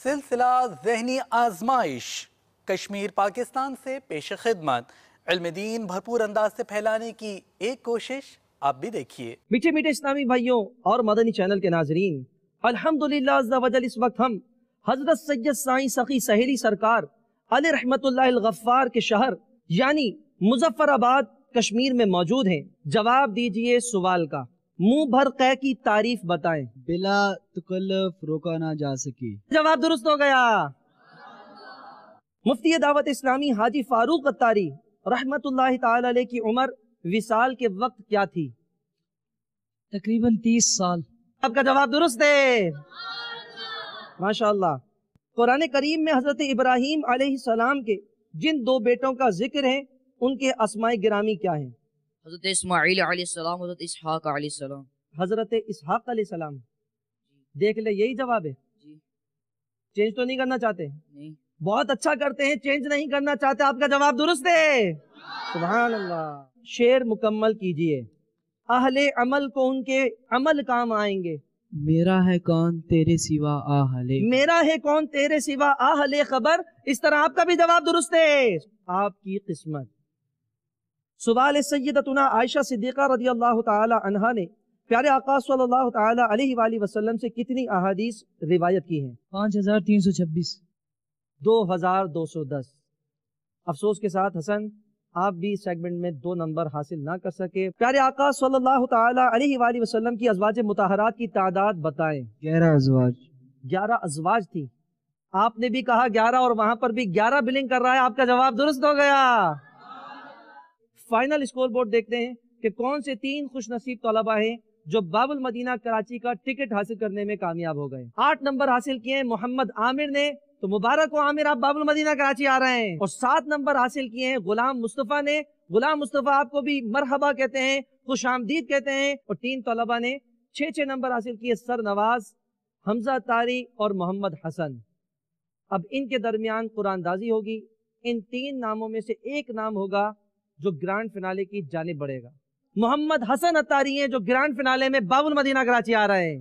سلسلہ ذہنی آزمائش کشمیر پاکستان سے پیش خدمت علم دین بھرپور انداز سے پھیلانے کی ایک کوشش آپ بھی دیکھیے۔ میٹھے میٹھے اسلامی بھائیوں اور مدنی چینل کے ناظرین، الحمدللہ عز و جل اس وقت ہم حضرت سید سائیں سخی سہیلی سرکار علیہ رحمت اللہ الغفار کے شہر یعنی مظفر آباد کشمیر میں موجود ہیں۔ جواب دیجئے سوال کا، منہ بھر قے کی تعریف بتائیں۔ بلا تکلف روکا نہ جا سکی۔ جواب درست ہو گیا۔ مفتی دعوت اسلامی حاجی فاروق اتاری رحمت اللہ تعالی علیہ کی عمر وصال کے وقت کیا تھی؟ تقریباً 30 سال۔ آپ کا جواب درست ہے، ماشاءاللہ۔ قرآن کریم میں حضرت ابراہیم علیہ السلام کے جن دو بیٹوں کا ذکر ہے ان کے اسماء گرامی کیا ہیں؟ حضرت اسماعیل علیہ السلام، حضرت اسحاق علیہ السلام۔ حضرت اسحاق علیہ السلام، دیکھ لے یہی جواب ہے؟ جی چینج تو نہیں کرنا چاہتے؟ نہیں۔ بہت اچھا کرتے ہیں، چینج نہیں کرنا چاہتے۔ آپ کا جواب درست ہے، سبحان اللہ۔ شعر مکمل کیجئے۔ اہل عمل کو ان کے عمل کام آئیں گے۔ میرا ہے کون تیرے سوا آہلے، میرا ہے کون تیرے سوا اہل خبر۔ اس طرح آپ کا بھی جواب درست ہے۔ آپ کی قسمت۔ سوال سیدتنا عائشہ صدیقہ رضی اللہ تعالی عنہا نے پیارے آقا صلی اللہ تعالی علیہ وآلہ وسلم سے کتنی احادیث روایت کی ہیں؟ 5326۔ 2210۔ افسوس کے ساتھ حسن آپ بھی سیگمنٹ میں 2 نمبر حاصل نہ کر سکے۔ پیارے آقا صلی اللہ تعالی علیہ وآلہ وسلم کی ازواج مطہرات کی تعداد بتائیں۔ 11 ازواج۔ 11 ازواج تھی۔ آپ نے بھی کہا 11 اور وہاں پر بھی 11 بلنگ کر رہا ہے۔ آپ کا جواب درست ہو گیا۔ فائنل اسکور بورڈ دیکھتے ہیں کہ کون سے 3 خوش نصیب طلبہ ہیں جو باب المدینہ کراچی کا ٹکٹ حاصل کرنے میں کامیاب ہو گئے۔ 8 نمبر حاصل کیے ہیں محمد عامر نے، تو مبارک ہو عامر، آپ باب المدینہ کراچی آ رہے ہیں۔ اور 7 نمبر حاصل کیے ہیں غلام مصطفیٰ نے۔ غلام مصطفیٰ آپ کو بھی مرحبا کہتے ہیں، خوش آمدید کہتے ہیں۔ اور 3 طلبہ نے 6 نمبر حاصل کیے، سر نواز، حمزہ طاری اور محمد حسن۔ اب ان کے درمیان قرآن دازی ہوگی۔ ان 3 ناموں میں سے ایک نام ہوگا جو گرانڈ فنالے کی جانب بڑھے گا۔ محمد حسن اتاری ہیں جو گرانڈ فنالے میں باب المدینہ کراچی آ رہے ہیں۔